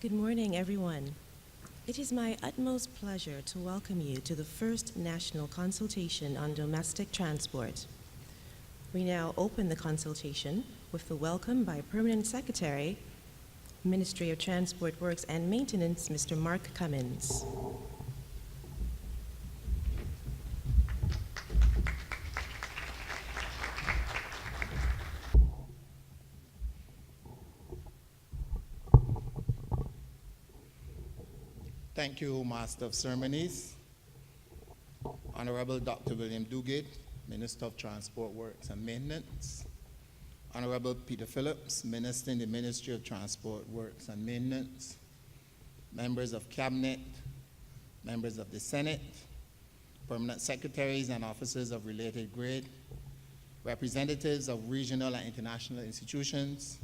Good morning, everyone. It is my utmost pleasure to welcome you to the first national consultation on domestic transport. We now open the consultation with the welcome by Permanent Secretary, Ministry of Transport Works and Maintenance, Mr. Mark Cummins. Thank you, Master of Ceremonies. Honorable Dr. William Duguid, Minister of Transport Works and Maintenance. Honorable Peter Phillips, Minister in the Ministry of Transport Works and Maintenance. Members of Cabinet, members of the Senate, permanent secretaries and officers of related grade, representatives of regional and international institutions,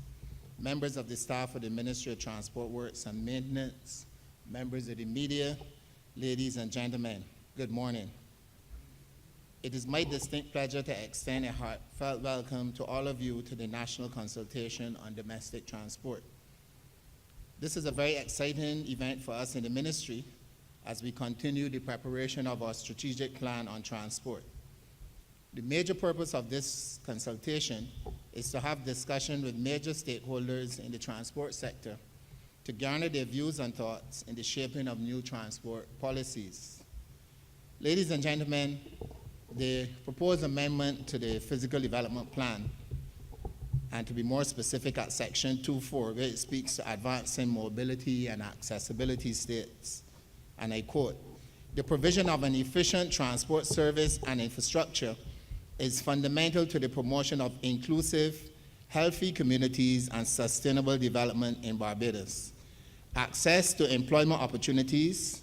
members of the staff of the Ministry of Transport Works and Maintenance, members of the media, ladies and gentlemen, good morning. It is my distinct pleasure to extend a heartfelt welcome to all of you to the National Consultation on Domestic Transport. This is a very exciting event for us in the ministry as we continue the preparation of our strategic plan on transport. The major purpose of this consultation is to have discussion with major stakeholders in the transport sector to garner their views and thoughts in the shaping of new transport policies. Ladies and gentlemen, the proposed amendment to the Physical Development Plan, and to be more specific at Section 2.4, where it speaks to advancing mobility and accessibility states, and I quote, "The provision of an efficient transport service and infrastructure is fundamental to the promotion of inclusive, healthy communities and sustainable development in Barbados. Access to employment opportunities,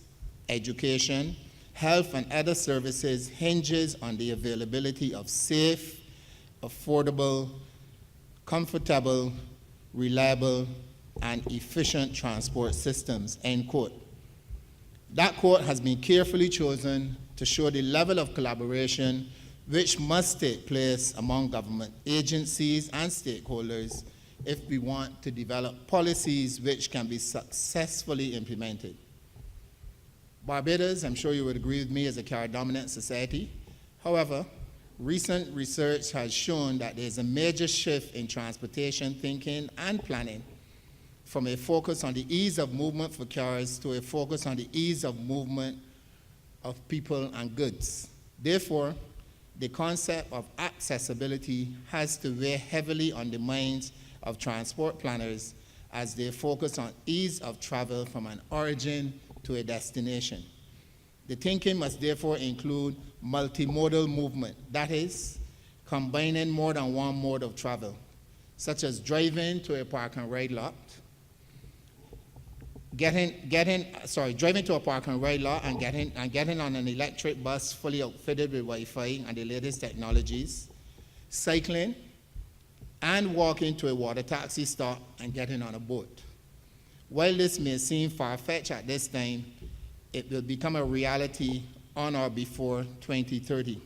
education, health, and other services hinges on the availability of safe, affordable, comfortable, reliable, and efficient transport systems," end quote. That quote has been carefully chosen to show the level of collaboration which must take place among government agencies and stakeholders if we want to develop policies which can be successfully implemented. Barbados, I'm sure you would agree with me, is a car-dominant society. However, recent research has shown that there's a major shift in transportation thinking and planning from a focus on the ease of movement for cars to a focus on the ease of movement of people and goods. Therefore, the concept of accessibility has to weigh heavily on the minds of transport planners as they focus on ease of travel from an origin to a destination. The thinking must therefore include multimodal movement, that is, combining more than one mode of travel, such as driving to a park and ride lot, driving to a park and ride lot and getting on an electric bus fully outfitted with Wi-Fi and the latest technologies, cycling, and walking to a water taxi stop and getting on a boat. While this may seem far-fetched at this time, it will become a reality on or before 2030.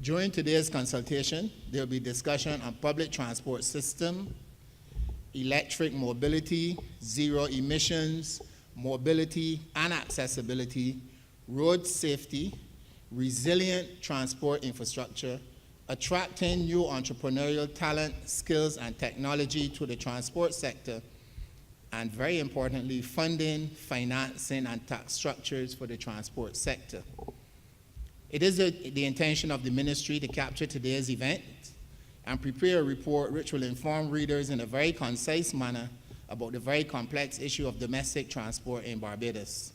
During today's consultation, there will be discussion on public transport system, electric mobility, zero emissions, mobility and accessibility, road safety, resilient transport infrastructure, attracting new entrepreneurial talent, skills, and technology to the transport sector, and very importantly, funding, financing, and tax structures for the transport sector. It is the intention of the ministry to capture today's event and prepare a report which will inform readers in a very concise manner about the very complex issue of domestic transport in Barbados.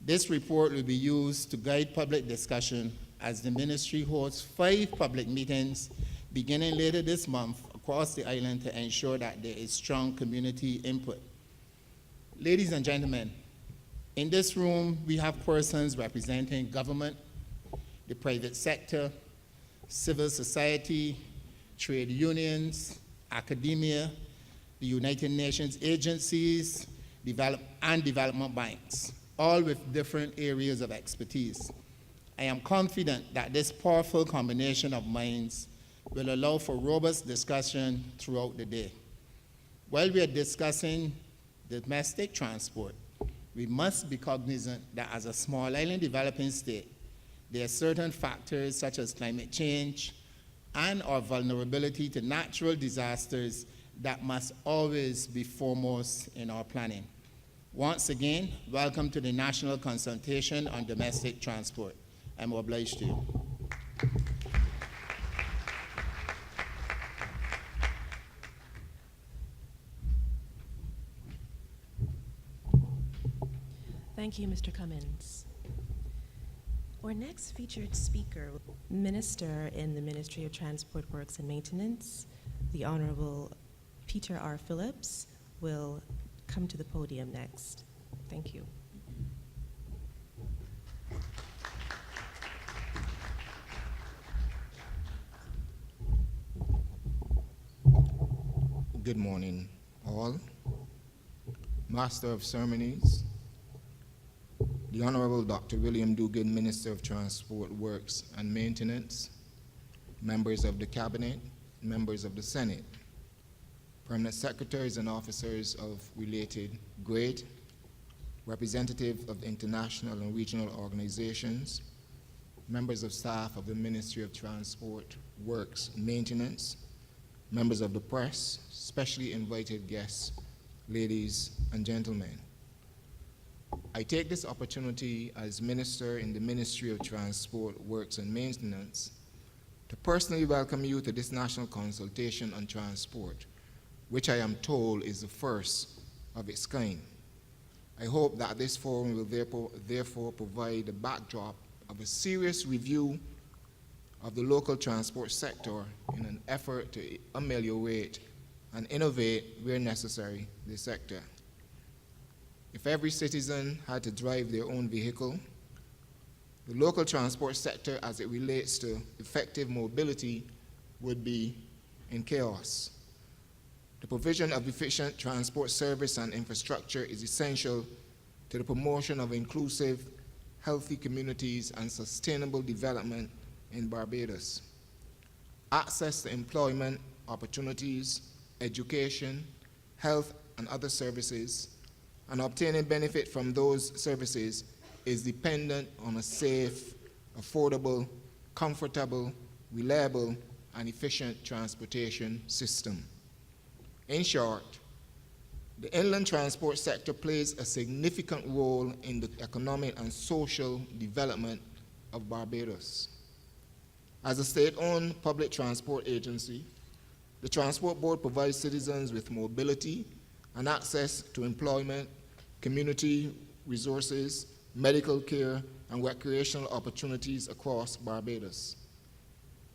This report will be used to guide public discussion as the ministry hosts 5 public meetings beginning later this month across the island to ensure that there is strong community input. Ladies and gentlemen, in this room we have persons representing government, the private sector, civil society, trade unions, academia, the United Nations agencies, and development banks, all with different areas of expertise. I am confident that this powerful combination of minds will allow for robust discussion throughout the day. While we are discussing domestic transport, we must be cognizant that as a small island developing state, there are certain factors such as climate change and our vulnerability to natural disasters that must always be foremost in our planning. Once again, welcome to the National Consultation on Domestic Transport. I'm obliged to you. Thank you, Mr. Cummins. Our next featured speaker, Minister in the Ministry of Transport Works and Maintenance, the Honorable Peter R. Phillips, will come to the podium next. Thank you. Good morning, all. Master of Ceremonies, the Honorable Dr. William Duguid, Minister of Transport Works and Maintenance, members of the Cabinet, members of the Senate, permanent secretaries and officers of related grade, representatives of international and regional organizations, members of staff of the Ministry of Transport Works and Maintenance, members of the press, specially invited guests, ladies and gentlemen. I take this opportunity as Minister in the Ministry of Transport, Works and Maintenance to personally welcome you to this national consultation on transport, which I am told is the first of its kind. I hope that this forum will therefore provide a backdrop of a serious review of the local transport sector in an effort to ameliorate and innovate where necessary the sector. If every citizen had to drive their own vehicle, the local transport sector as it relates to effective mobility would be in chaos. The provision of efficient transport service and infrastructure is essential to the promotion of inclusive, healthy communities and sustainable development in Barbados. Access to employment opportunities, education, health, and other services, and obtaining benefit from those services is dependent on a safe, affordable, comfortable, reliable, and efficient transportation system. In short, the inland transport sector plays a significant role in the economic and social development of Barbados. As a state-owned public transport agency, the Transport Board provides citizens with mobility and access to employment, community resources, medical care, and recreational opportunities across Barbados.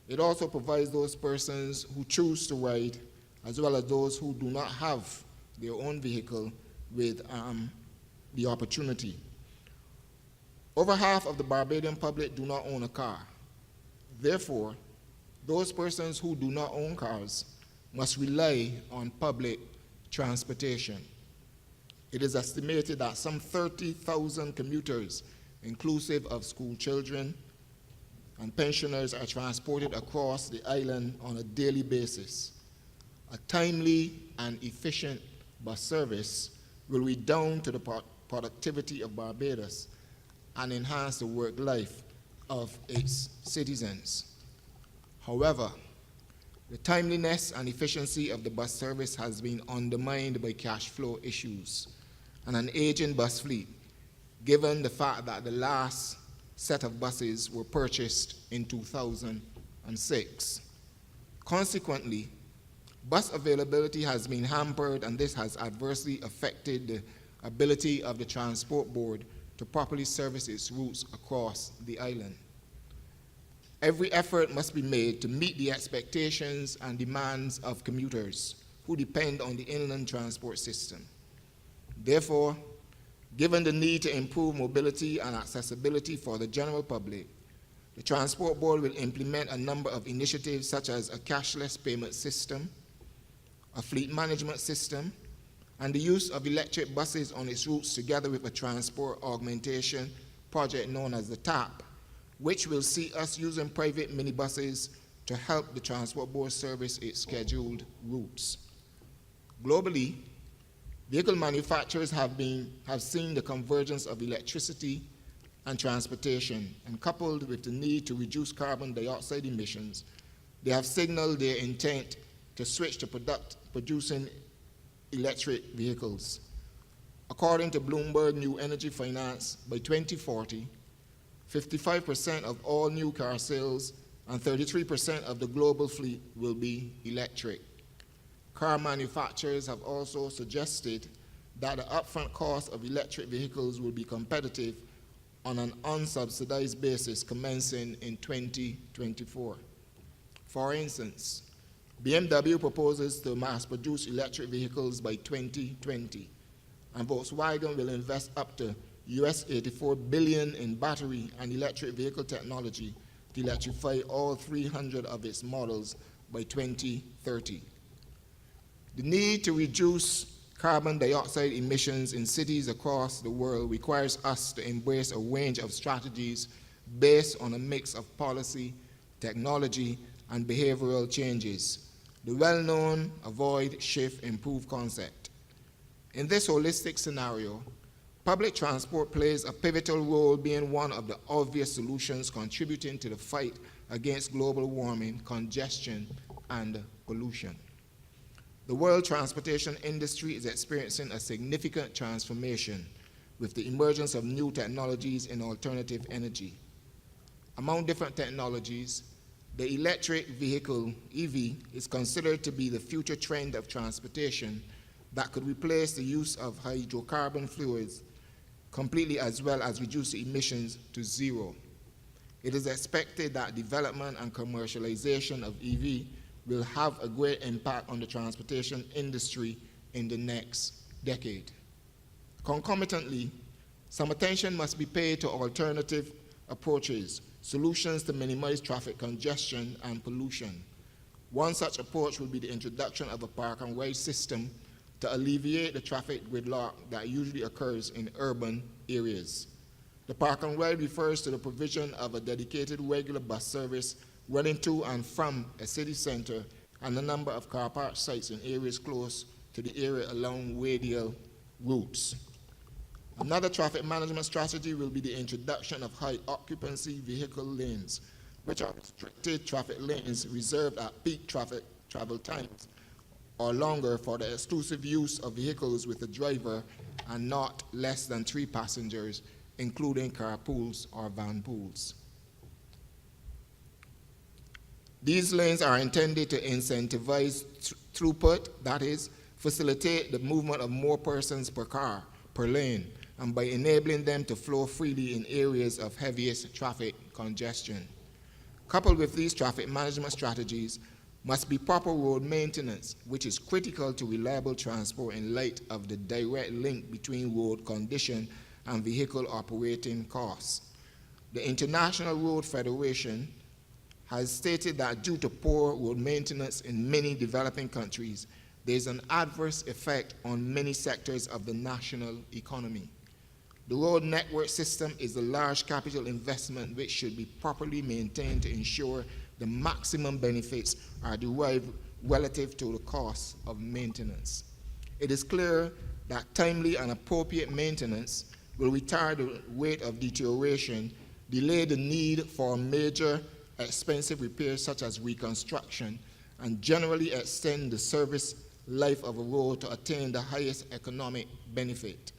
It also provides those persons who choose to ride, as well as those who do not have their own vehicle, with the opportunity. Over half of the Barbadian public do not own a car. Therefore, those persons who do not own cars must rely on public transportation. It is estimated that some 30,000 commuters, inclusive of school children and pensioners, are transported across the island on a daily basis. A timely and efficient bus service will redound to the productivity of Barbados and enhance the work life of its citizens. However, the timeliness and efficiency of the bus service has been undermined by cash flow issues and an aging bus fleet, given the fact that the last set of buses were purchased in 2006. Consequently, bus availability has been hampered, and this has adversely affected the ability of the Transport Board to properly service its routes across the island. Every effort must be made to meet the expectations and demands of commuters who depend on the inland transport system. Therefore, given the need to improve mobility and accessibility for the general public, the Transport Board will implement a number of initiatives such as a cashless payment system, a fleet management system, and the use of electric buses on its routes, together with a transport augmentation project known as the TAP, which will see us using private minibuses to help the Transport Board service its scheduled routes. Globally, Vehicle manufacturers have seen the convergence of electricity and transportation, and coupled with the need to reduce carbon dioxide emissions, they have signaled their intent to switch to producing electric vehicles. According to Bloomberg New Energy Finance, by 2040, 55% of all new car sales and 33% of the global fleet will be electric. Car manufacturers have also suggested that the upfront cost of electric vehicles will be competitive on an unsubsidized basis commencing in 2024. For instance, BMW proposes to mass-produce electric vehicles by 2020, and Volkswagen will invest up to US $84 billion in battery and electric vehicle technology to electrify all 300 of its models by 2030. The need to reduce carbon dioxide emissions in cities across the world requires us to embrace a range of strategies based on a mix of policy, technology, and behavioral changes. The well-known avoid, shift, improve concept. In this holistic scenario, public transport plays a pivotal role, being one of the obvious solutions contributing to the fight against global warming, congestion, and pollution. The world transportation industry is experiencing a significant transformation with the emergence of new technologies in alternative energy. Among different technologies, the electric vehicle, EV, is considered to be the future trend of transportation that could replace the use of hydrocarbon fluids completely, as well as reduce the emissions to zero. It is expected that development and commercialization of EV will have a great impact on the transportation industry in the next decade. Concomitantly, some attention must be paid to alternative approaches, solutions to minimize traffic congestion and pollution. One such approach will be the introduction of a park and ride system to alleviate the traffic gridlock that usually occurs in urban areas. The park and ride refers to the provision of a dedicated regular bus service running to and from a city center and a number of car park sites in areas close to the area along radial routes. Another traffic management strategy will be the introduction of high occupancy vehicle lanes, which are restricted traffic lanes reserved at peak traffic travel times or longer for the exclusive use of vehicles with a driver and not less than 3 passengers, including carpools or van pools. These lanes are intended to incentivize throughput, that is, facilitate the movement of more persons per car, per lane, and by enabling them to flow freely in areas of heaviest traffic congestion. Coupled with these traffic management strategies must be proper road maintenance, which is critical to reliable transport in light of the direct link between road condition and vehicle operating costs. The International Road Federation has stated that due to poor road maintenance in many developing countries, there is an adverse effect on many sectors of the national economy. The road network system is a large capital investment which should be properly maintained to ensure the maximum benefits are derived relative to the cost of maintenance. It is clear that timely and appropriate maintenance will retard the rate of deterioration, delay the need for major expensive repairs such as reconstruction, and generally extend the service life of a road to attain the highest economic benefit.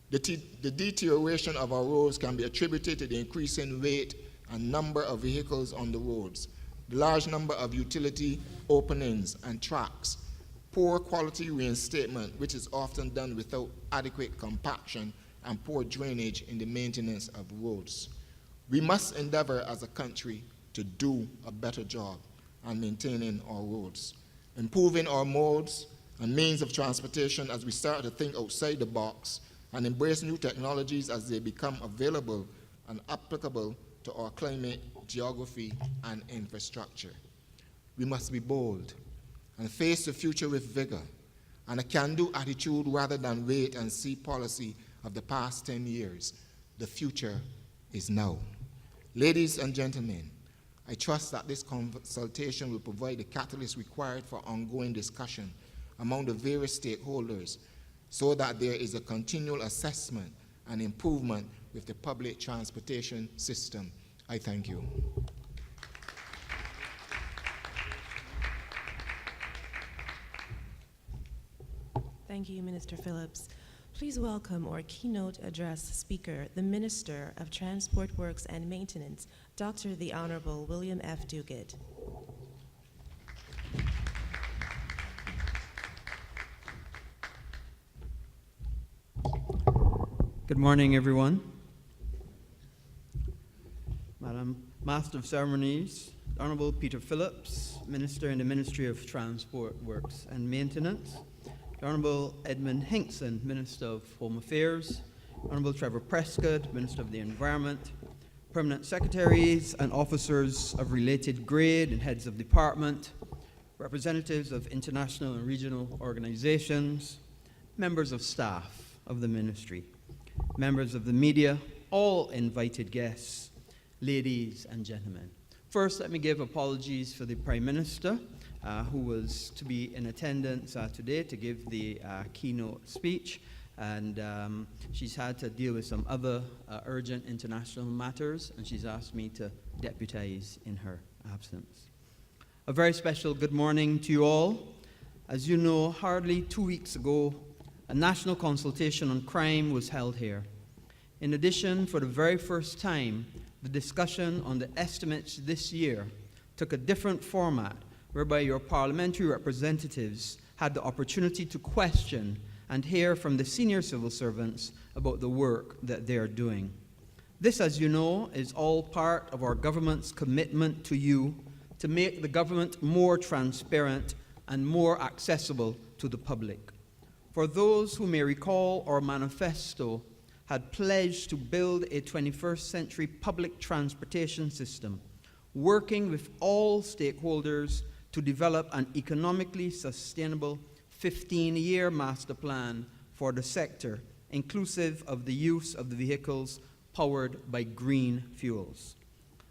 The deterioration of our roads can be attributed to the increasing weight and number of vehicles on the roads, the large number of utility openings and tracks, poor quality reinstatement, which is often done without adequate compaction, and poor drainage in the maintenance of roads. We must endeavor as a country to do a better job on maintaining our roads, improving our modes and means of transportation as we start to think outside the box and embrace new technologies as they become available and applicable to our climate, geography, and infrastructure. We must be bold and face the future with vigor and a can-do attitude rather than wait and see policy of the past 10 years. The future is now. Ladies and gentlemen, I trust that this consultation will provide the catalyst required for ongoing discussion among the various stakeholders so that there is a continual assessment and improvement with the public transportation system. I thank you. Thank you, Minister Phillips. Please welcome our keynote address speaker, the Minister of Transport Works and Maintenance, Dr. the Honorable William F. Duguid. Good morning, everyone. Madam Master of Ceremonies, Honorable Peter Phillips, Minister in the Ministry of Transport Works and Maintenance, Honorable Edmund Hinkson, Minister of Home Affairs, Honorable Trevor Prescott, Minister of the Environment, Permanent Secretaries and officers of related grade and heads of department, representatives of international and regional organizations, members of staff of the ministry, members of the media, all invited guests, ladies and gentlemen. First, let me give apologies for the Prime Minister, who was to be in attendance today to give the keynote speech, and she's had to deal with some other urgent international matters, and she's asked me to deputize in her absence. A very special good morning to you all. As you know, hardly 2 weeks ago, a national consultation on crime was held here. In addition, for the very first time, the discussion on the estimates this year took a different format, whereby your parliamentary representatives had the opportunity to question and hear from the senior civil servants about the work that they are doing. This, as you know, is all part of our government's commitment to you to make the government more transparent and more accessible to the public. For those who may recall, our manifesto had pledged to build a 21st century public transportation system, working with all stakeholders to develop an economically sustainable 15-year master plan for the sector, inclusive of the use of the vehicles powered by green fuels.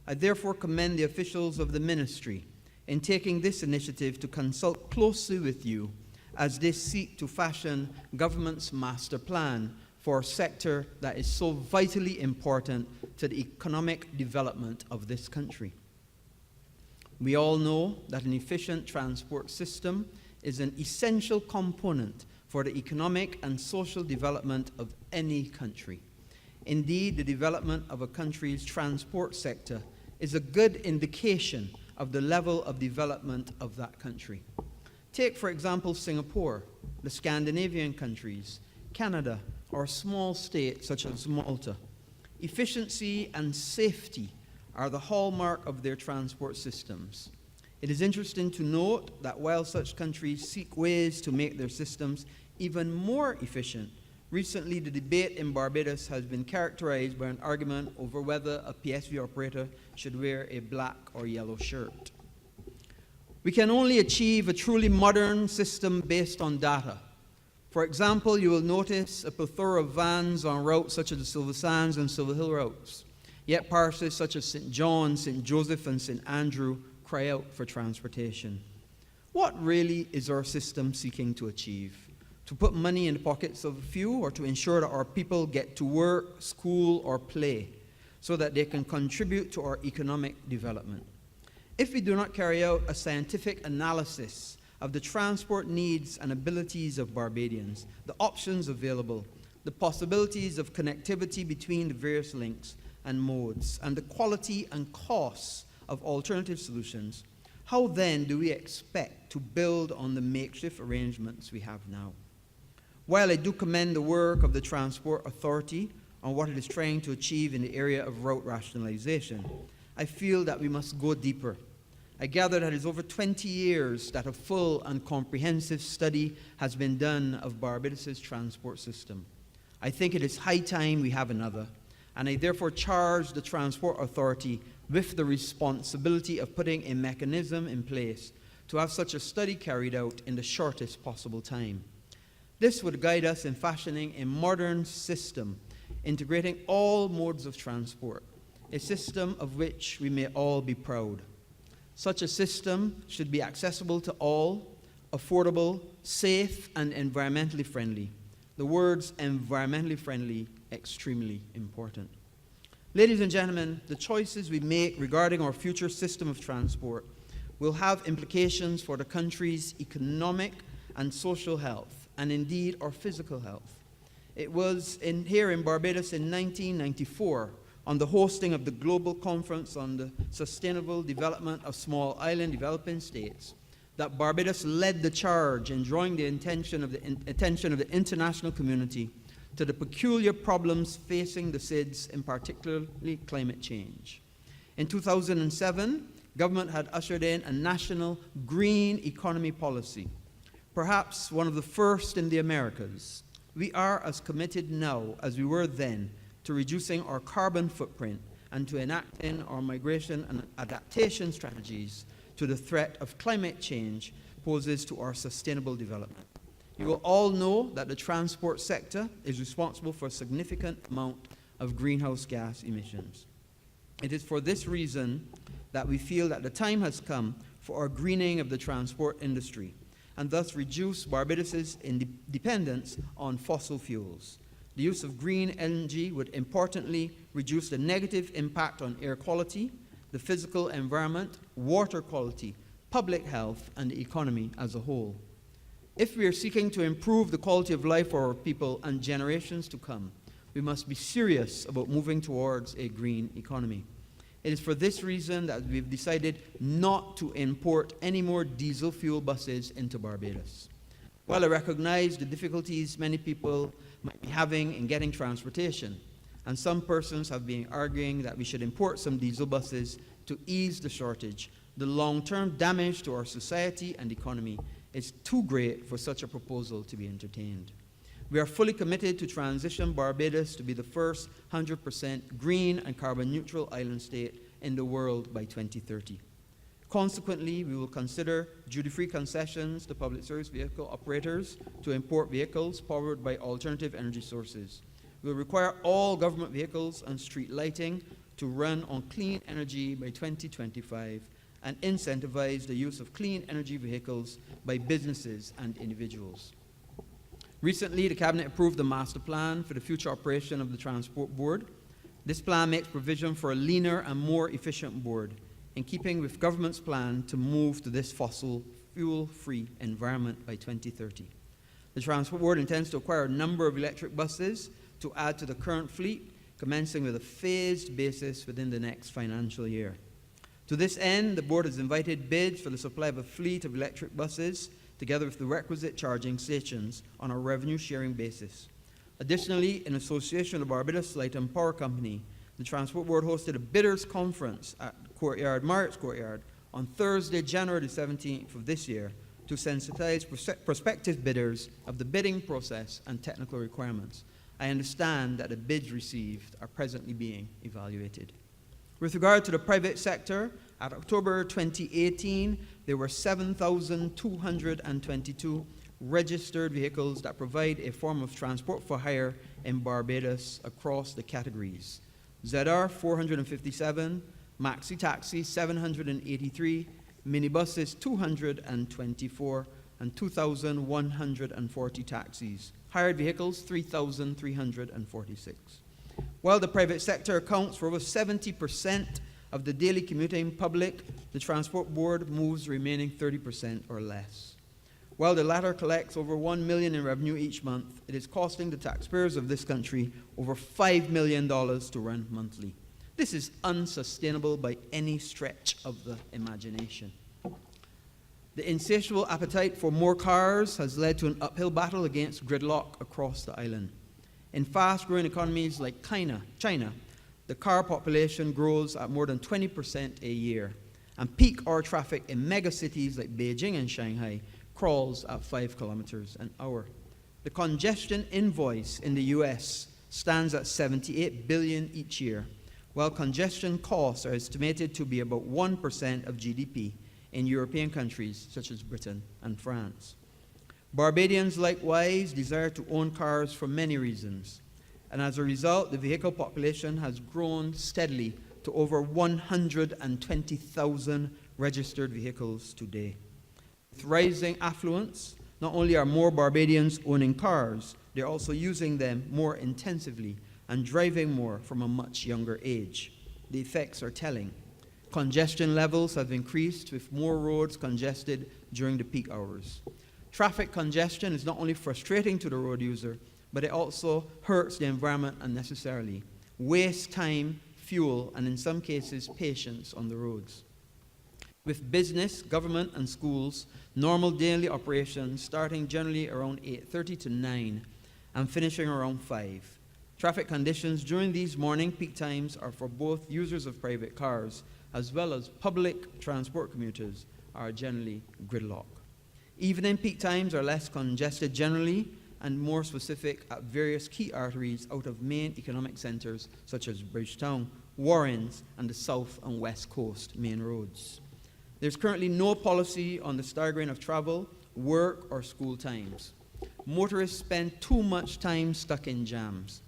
I therefore commend the officials of the ministry in taking this initiative to consult closely with you as they seek to fashion government's master plan for a sector that is so vitally important to the economic development of this country. We all know that an efficient transport system is an essential component for the economic and social development of any country. Indeed, the development of a country's transport sector is a good indication of the level of development of that country. Take, for example, Singapore, the Scandinavian countries, Canada, or small states such as Malta. Efficiency and safety are the hallmark of their transport systems. It is interesting to note that while such countries seek ways to make their systems even more efficient, recently the debate in Barbados has been characterized by an argument over whether a PSV operator should wear a black or yellow shirt. We can only achieve a truly modern system based on data. For example, you will notice a plethora of vans on routes such as the Silver Sands and Silver Hill routes. Yet parishes such as St. John, St. Joseph, and St. Andrew cry out for transportation. What really is our system seeking to achieve? To put money in the pockets of a few, or to ensure that our people get to work, school, or play so that they can contribute to our economic development? If we do not carry out a scientific analysis of the transport needs and abilities of Barbadians, the options available, the possibilities of connectivity between the various links and modes, and the quality and costs of alternative solutions, how then do we expect to build on the makeshift arrangements we have now? While I do commend the work of the Transport Authority on what it is trying to achieve in the area of route rationalization, I feel that we must go deeper. I gather that it is over 20 years that a full and comprehensive study has been done of Barbados' transport system. I think it is high time we have another, and I therefore charge the Transport Authority with the responsibility of putting a mechanism in place to have such a study carried out in the shortest possible time. This would guide us in fashioning a modern system, integrating all modes of transport, a system of which we may all be proud. Such a system should be accessible to all, affordable, safe, and environmentally friendly. The words environmentally friendly, extremely important. Ladies and gentlemen, the choices we make regarding our future system of transport will have implications for the country's economic and social health, and indeed our physical health. It was here in Barbados in 1994, on the hosting of the Global Conference on the Sustainable Development of Small Island Developing States, that Barbados led the charge in drawing the attention of the international community to the peculiar problems facing the SIDS, in particularly climate change. In 2007, government had ushered in a national green economy policy, perhaps one of the first in the Americas. We are as committed now as we were then to reducing our carbon footprint and to enacting our migration and adaptation strategies to the threat of climate change poses to our sustainable development. You will all know that the transport sector is responsible for a significant amount of greenhouse gas emissions. It is for this reason that we feel that the time has come for our greening of the transport industry, and thus reduce Barbados's dependence on fossil fuels. The use of green energy would importantly reduce the negative impact on air quality, the physical environment, water quality, public health, and the economy as a whole. If we are seeking to improve the quality of life for our people and generations to come, we must be serious about moving towards a green economy. It is for this reason that we've decided not to import any more diesel fuel buses into Barbados. While I recognize the difficulties many people might be having in getting transportation, and some persons have been arguing that we should import some diesel buses to ease the shortage, the long-term damage to our society and economy is too great for such a proposal to be entertained. We are fully committed to transition Barbados to be the first 100% green and carbon neutral island state in the world by 2030. Consequently, we will consider duty-free concessions to public service vehicle operators to import vehicles powered by alternative energy sources. We will require all government vehicles and street lighting to run on clean energy by 2025 and incentivize the use of clean energy vehicles by businesses and individuals. Recently, the Cabinet approved the master plan for the future operation of the Transport Board. This plan makes provision for a leaner and more efficient board, in keeping with government's plan to move to this fossil fuel-free environment by 2030. The Transport Board intends to acquire a number of electric buses to add to the current fleet, commencing with a phased basis within the next financial year. To this end, the board has invited bids for the supply of a fleet of electric buses, together with the requisite charging stations, on a revenue-sharing basis. Additionally, in association with the Barbados Light and Power Company, the Transport Board hosted a bidders conference at Marriott's Courtyard on Thursday, January the 17th of this year, to sensitize prospective bidders of the bidding process and technical requirements. I understand that the bids received are presently being evaluated. With regard to the private sector, at October 2018, there were 7,222 registered vehicles that provide a form of transport for hire in Barbados across the categories: ZR 457, maxi taxi 783, minibuses 224, and 2,140 taxis. Hired vehicles 3,346. While the private sector accounts for over 70% of the daily commuting public, the Transport Board moves the remaining 30% or less. While the latter collects over $1 million in revenue each month, it is costing the taxpayers of this country over $5 million to run monthly. This is unsustainable by any stretch of the imagination. The insatiable appetite for more cars has led to an uphill battle against gridlock across the island. In fast-growing economies like China, the car population grows at more than 20% a year, and peak hour traffic in megacities like Beijing and Shanghai crawls at 5 kilometers an hour. The congestion invoice in the US stands at $78 billion each year, while congestion costs are estimated to be about 1% of GDP in European countries such as Britain and France. Barbadians likewise desire to own cars for many reasons, and as a result, the vehicle population has grown steadily to over 120,000 registered vehicles today. With rising affluence, Not only are more Barbadians owning cars, they're also using them more intensively and driving more from a much younger age. The effects are telling. Congestion levels have increased with more roads congested during the peak hours. Traffic congestion is not only frustrating to the road user, but it also hurts the environment unnecessarily, wastes time, fuel, and in some cases, patience on the roads. With business, government, and schools, normal daily operations starting generally around 8:30 to 9 and finishing around 5. Traffic conditions during these morning peak times are for both users of private cars as well as public transport commuters are generally gridlock. Evening peak times are less congested generally and more specific at various key arteries out of main economic centers such as Bridgetown, Warrens, and the south and west coast main roads. There's currently no policy on the staggering of travel, work, or school times. Motorists spend too much time stuck in jams.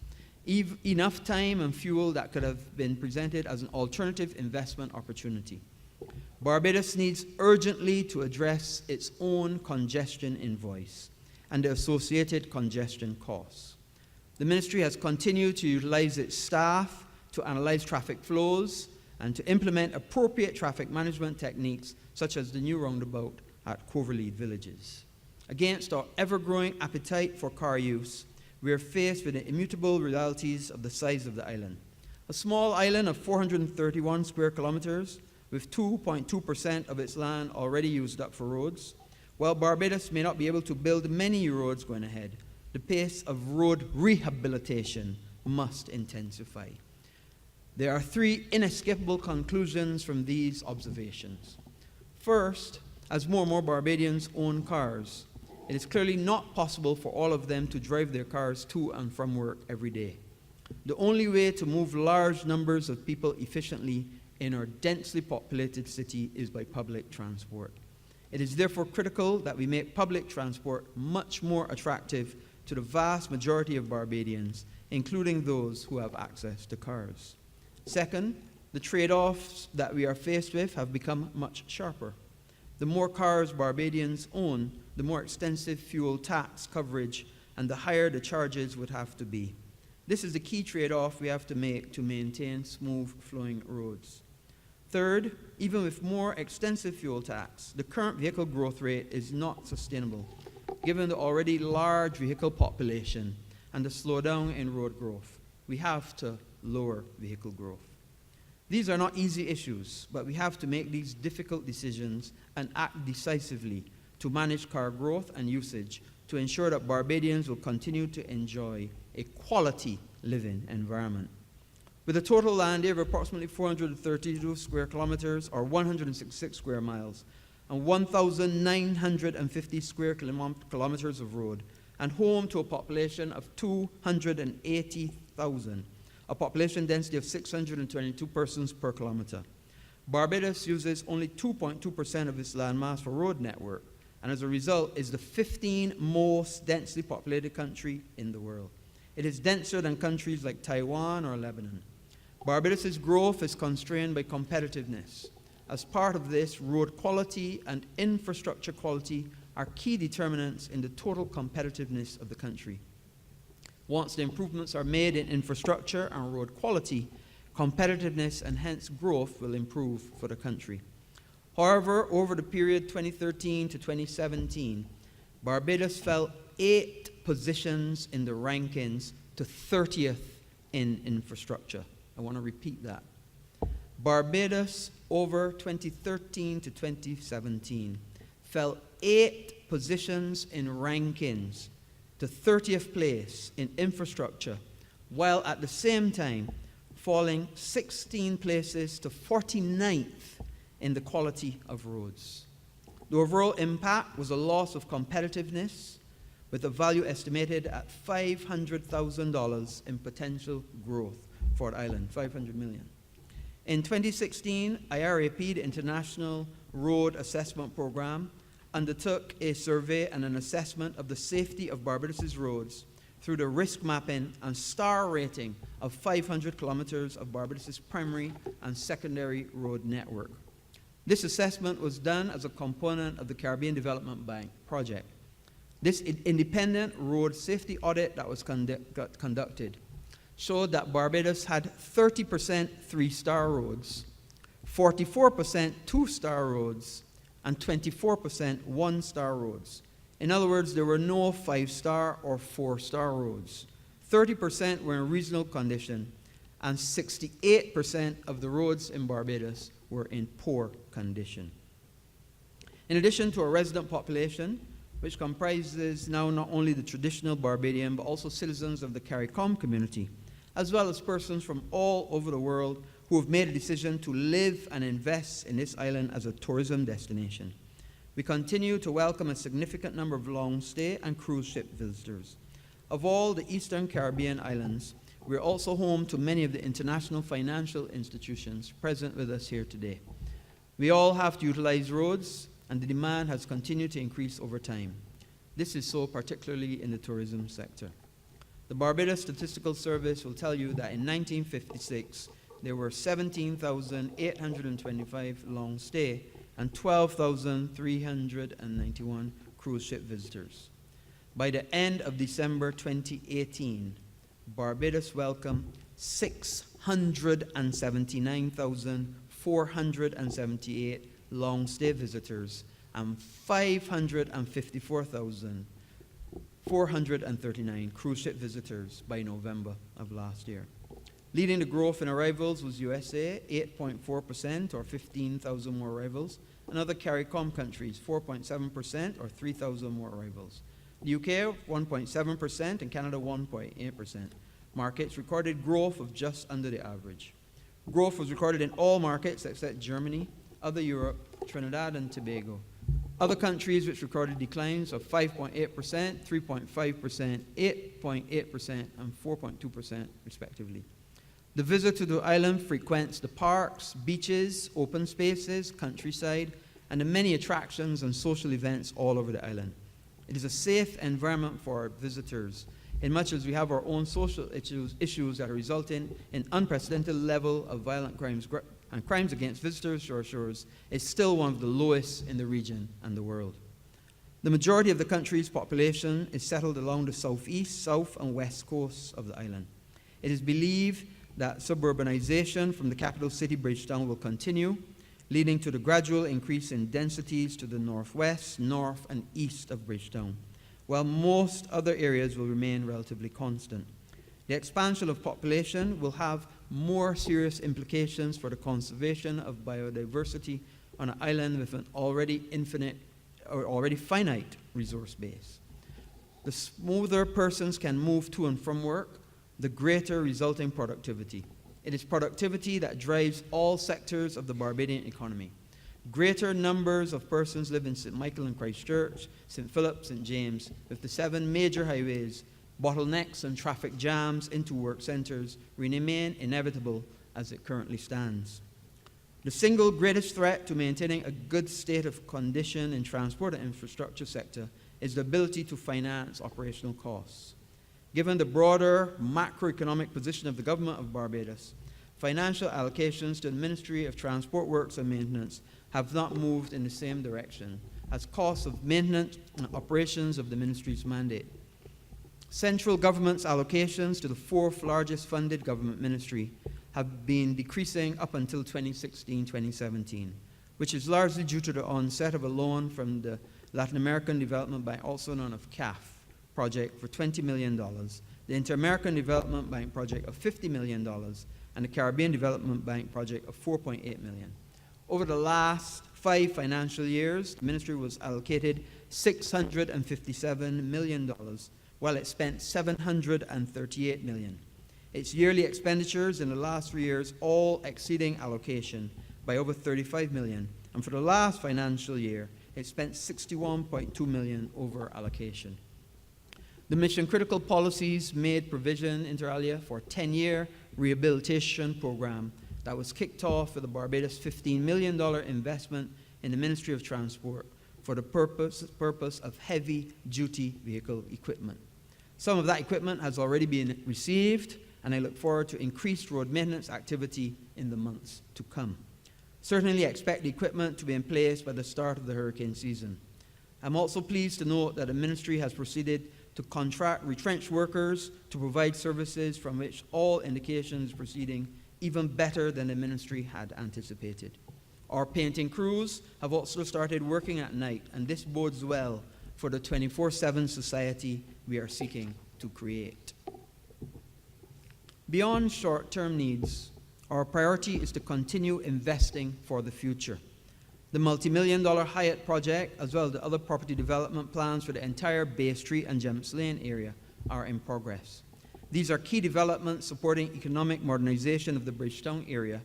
Enough time and fuel that could have been presented as an alternative investment opportunity. Barbados needs urgently to address its own congestion invoice and the associated congestion costs. The ministry has continued to utilize its staff to analyze traffic flows and to implement appropriate traffic management techniques such as the new roundabout at Coverley Villages. Against our ever-growing appetite for car use, we are faced with the immutable realities of the size of the island. A small island of 431 square kilometers with 2.2% of its land already used up for roads. While Barbados may not be able to build many roads going ahead, the pace of road rehabilitation must intensify. There are 3 inescapable conclusions from these observations. First, as more and more Barbadians own cars, it is clearly not possible for all of them to drive their cars to and from work every day. The only way to move large numbers of people efficiently in our densely populated city is by public transport. It is therefore critical that we make public transport much more attractive to the vast majority of Barbadians, including those who have access to cars. Second, the trade-offs that we are faced with have become much sharper. The more cars Barbadians own, the more extensive fuel tax coverage and the higher the charges would have to be. This is the key trade-off we have to make to maintain smooth-flowing roads. Third, even with more extensive fuel tax, the current vehicle growth rate is not sustainable, given the already large vehicle population and the slowdown in road growth. We have to lower vehicle growth. These are not easy issues, but we have to make these difficult decisions and act decisively to manage car growth and usage to ensure that Barbadians will continue to enjoy a quality living environment. With a total land area of approximately 432 square kilometers or 166 square miles and 1,950 square kilometers of road and home to a population of 280,000, a population density of 622 persons per kilometer. Barbados uses only 2.2% of its landmass for road network, and as a result is the 15th most densely populated country in the world. It is denser than countries like Taiwan or Lebanon. Barbados' growth is constrained by competitiveness. As part of this, road quality and infrastructure quality are key determinants in the total competitiveness of the country. Once the improvements are made in infrastructure and road quality, competitiveness and hence growth will improve for the country. However, over the period 2013 to 2017, Barbados fell 8 positions in the rankings to 30th in infrastructure. I want to repeat that. Barbados, over 2013 to 2017, fell 8 positions in rankings to 30th place in infrastructure, while at the same time falling 16 places to 49th in the quality of roads. The overall impact was a loss of competitiveness, with a value estimated at $500,000 in potential growth for the island, $500 million. In 2016, IRAP, the International Road Assessment Program, undertook a survey and an assessment of the safety of Barbados' roads through the risk mapping and star rating of 500 kilometers of Barbados' primary and secondary road network. This assessment was done as a component of the Caribbean Development Bank project. This independent road safety audit that was conducted showed that Barbados had 30% three-star roads, 44% two-star roads, and 24% one-star roads. In other words, there were no five-star or four-star roads. 30% were in reasonable condition, and 68% of the roads in Barbados were in poor condition. In addition to a resident population, which comprises now not only the traditional Barbadian, but also citizens of the CARICOM community, as well as persons from all over the world who have made a decision to live and invest in this island as a tourism destination. We continue to welcome a significant number of long-stay and cruise ship visitors. Of all the Eastern Caribbean islands, we're also home to many of the international financial institutions present with us here today. We all have to utilize roads, and the demand has continued to increase over time. This is so particularly in the tourism sector. The Barbados Statistical Service will tell you that in 1956, there were 17,825 long stay and 12,391 cruise ship visitors. By the end of December 2018, Barbados welcomed 679,478 long stay visitors and 554,439 cruise ship visitors by November of last year. Leading the growth in arrivals was USA, 8.4% or 15,000 more arrivals, and other CARICOM countries, 4.7% or 3,000 more arrivals. The UK, 1.7%, and Canada, 1.8%. Markets recorded growth of just under the average. Growth was recorded in all markets except Germany, other Europe, Trinidad and Tobago. Other countries which recorded declines of 5.8%, 3.5%, 8.8%, and 4.2% respectively. The visitor to the island frequents the parks, beaches, open spaces, countryside, and the many attractions and social events all over the island. It is a safe environment for our visitors, in much as we have our own social issues that are resulting in unprecedented level of violent crimes and crimes against visitors to our shores is still one of the lowest in the region and the world. The majority of the country's population is settled along the southeast, south, and west coasts of the island. It is believed that suburbanization from the capital city, Bridgetown, will continue, leading to the gradual increase in densities to the northwest, north, and east of Bridgetown, while most other areas will remain relatively constant. The expansion of population will have more serious implications for the conservation of biodiversity on an island with an already finite resource base. The smoother persons can move to and from work, the greater resulting productivity. It is productivity that drives all sectors of the Barbadian economy. Greater numbers of persons live in St. Michael and Christchurch, St. Philip, St. James, with the 7 major highways. Bottlenecks and traffic jams into work centers remain inevitable as it currently stands. The single greatest threat to maintaining a good state of condition in transport and infrastructure sector is the ability to finance operational costs. Given the broader macroeconomic position of the government of Barbados, financial allocations to the Ministry of Transport Works and Maintenance have not moved in the same direction as costs of maintenance and operations of the ministry's mandate. Central government's allocations to the 4th largest funded government ministry have been decreasing up until 2016-2017, which is largely due to the onset of a loan from the Latin American Development Bank, also known as CAF, project for $20 million, the Inter-American Development Bank project of $50 million, and the Caribbean Development Bank project of $4.8 million. Over the last 5 financial years, the ministry was allocated $657 million, while it spent $738 million. Its yearly expenditures in the last 3 years all exceeding allocation by over $35 million, and for the last financial year, it spent $61.2 million over allocation. The mission-critical policies made provision, inter alia, for a 10-year rehabilitation program that was kicked off with the Barbados $15 million investment in the Ministry of Transport for the purpose of heavy-duty vehicle equipment. Some of that equipment has already been received, and I look forward to increased road maintenance activity in the months to come. Certainly expect the equipment to be in place by the start of the hurricane season. I'm also pleased to note that the ministry has proceeded to contract retrenched workers to provide services from which all indications is proceeding even better than the ministry had anticipated. Our painting crews have also started working at night, and this bodes well for the 24/7 society we are seeking to create. Beyond short-term needs, our priority is to continue investing for the future. The multi-million-dollar Hyatt project, as well as the other property development plans for the entire Bay Street and Gemps Lane area, are in progress. These are key developments supporting economic modernization of the Bridgetown area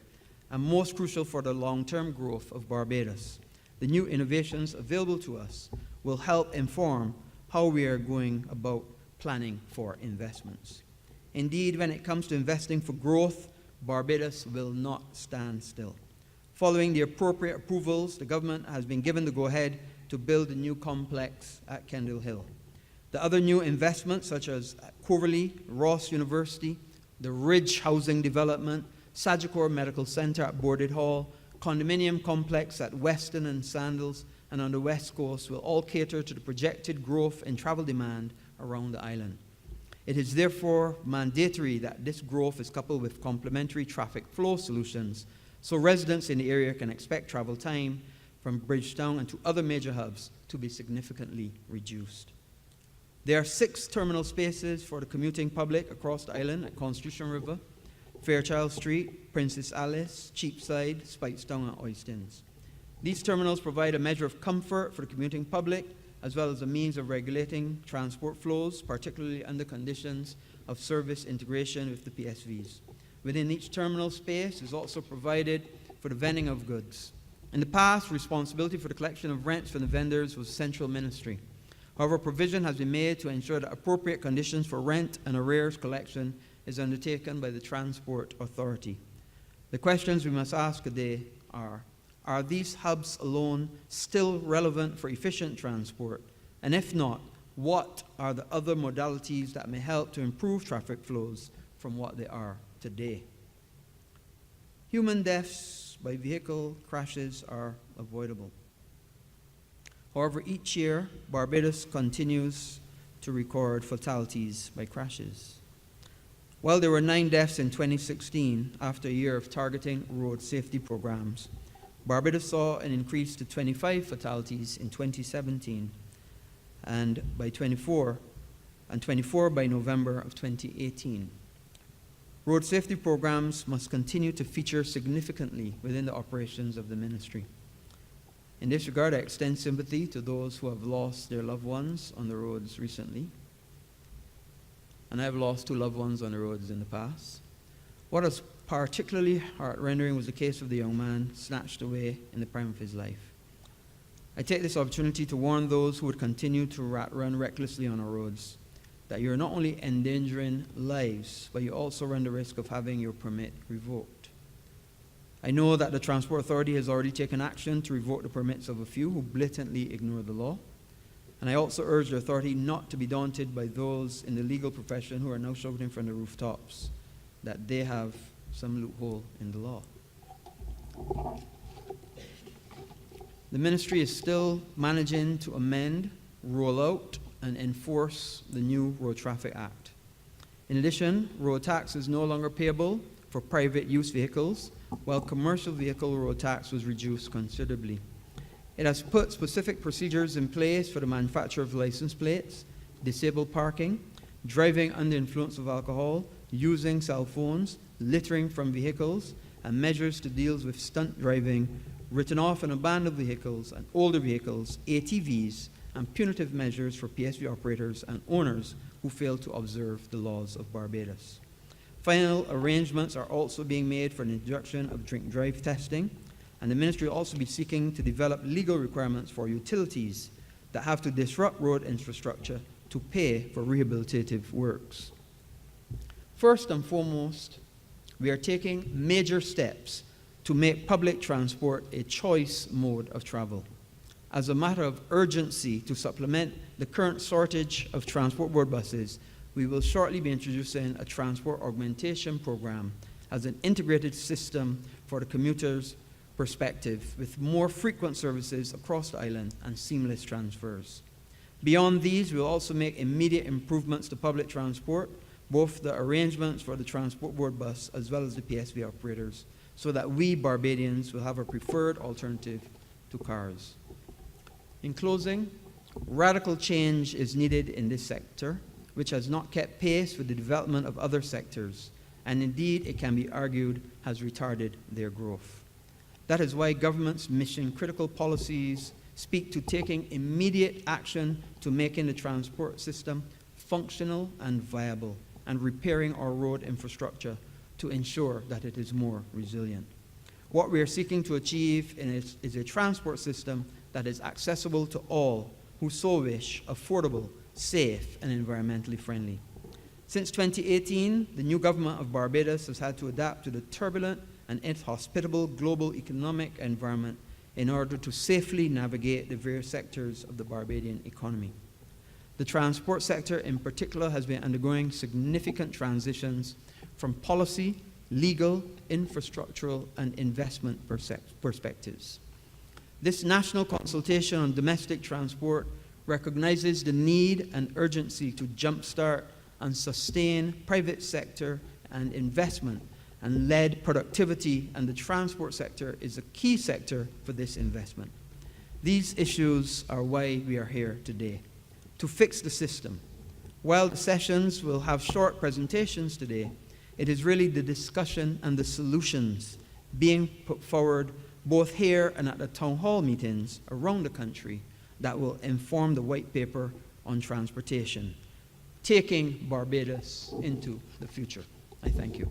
and most crucial for the long-term growth of Barbados. The new innovations available to us will help inform how we are going about planning for investments. Indeed, when it comes to investing for growth, Barbados will not stand still. Following the appropriate approvals, the government has been given the go-ahead to build a new complex at Kendall Hill. The other new investments, such as Coverley, Ross University, the Ridge Housing Development, Sagicor Medical Center at Boarded Hall, condominium complex at Weston and Sandals, and on the West Coast will all cater to the projected growth in travel demand around the island. It is therefore mandatory that this growth is coupled with complementary traffic flow solutions so residents in the area can expect travel time from Bridgetown and to other major hubs to be significantly reduced. There are 6 terminal spaces for the commuting public across the island at Constitution River, Fairchild Street, Princess Alice, Cheapside, Speightstown, and Oistins. These terminals provide a measure of comfort for the commuting public as well as a means of regulating transport flows, particularly under conditions of service integration with the PSVs. Within each terminal space is also provided for the vending of goods. In the past, responsibility for the collection of rents from the vendors was central ministry. However, provision has been made to ensure that appropriate conditions for rent and arrears collection is undertaken by the Transport Authority. The questions we must ask today are these hubs alone still relevant for efficient transport? And if not, what are the other modalities that may help to improve traffic flows from what they are today? Human deaths by vehicle crashes are avoidable. However, each year, Barbados continues to record fatalities by crashes. While there were 9 deaths in 2016 after a year of targeting road safety programs, Barbados saw an increase to 25 fatalities in 2017 and 24 by November of 2018. Road safety programs must continue to feature significantly within the operations of the ministry. In this regard, I extend sympathy to those who have lost their loved ones on the roads recently. And I have lost 2 loved ones on the roads in the past. What is particularly heart-rendering was the case of the young man snatched away in the prime of his life. I take this opportunity to warn those who would continue to run recklessly on our roads that you're not only endangering lives, but you also run the risk of having your permit revoked. I know that the Transport Authority has already taken action to revoke the permits of a few who blatantly ignore the law. And I also urge the authority not to be daunted by those in the legal profession who are now shouting from the rooftops that they have some loophole in the law. The ministry is still managing to amend, roll out, and enforce the new Road Traffic Act. In addition, road tax is no longer payable for private use vehicles, while commercial vehicle road tax was reduced considerably. It has put specific procedures in place for the manufacture of license plates, disabled parking, driving under influence of alcohol, using cell phones, littering from vehicles, and measures to deal with stunt driving, written off and abandoned vehicles and older vehicles, ATVs, and punitive measures for PSV operators and owners who fail to observe the laws of Barbados. Final arrangements are also being made for the introduction of drink drive testing, and the ministry will also be seeking to develop legal requirements for utilities that have to disrupt road infrastructure to pay for rehabilitative works. First and foremost, we are taking major steps to make public transport a choice mode of travel. As a matter of urgency to supplement the current shortage of transport board buses, we will shortly be introducing a transport augmentation program as an integrated system for the commuters perspective, with more frequent services across the island and seamless transfers. Beyond these, we'll also make immediate improvements to public transport, both the arrangements for the Transport Board bus as well as the PSV operators, so that we Barbadians will have a preferred alternative to cars. In closing, radical change is needed in this sector, which has not kept pace with the development of other sectors, and indeed, it can be argued, has retarded their growth. That is why government's mission-critical policies speak to taking immediate action to making the transport system functional and viable, and repairing our road infrastructure to ensure that it is more resilient. What we are seeking to achieve is a transport system that is accessible to all who so wish, affordable, safe, and environmentally friendly. Since 2018, the new government of Barbados has had to adapt to the turbulent and inhospitable global economic environment in order to safely navigate the various sectors of the Barbadian economy. The transport sector in particular has been undergoing significant transitions from policy, legal, infrastructural, and investment perspectives. This national consultation on domestic transport recognizes the need and urgency to jumpstart and sustain private sector and investment and led productivity, and the transport sector is a key sector for this investment. These issues are why we are here today, to fix the system. While the sessions will have short presentations today, it is really the discussion and the solutions being put forward both here and at the town hall meetings around the country that will inform the white paper on transportation, taking Barbados into the future. I thank you.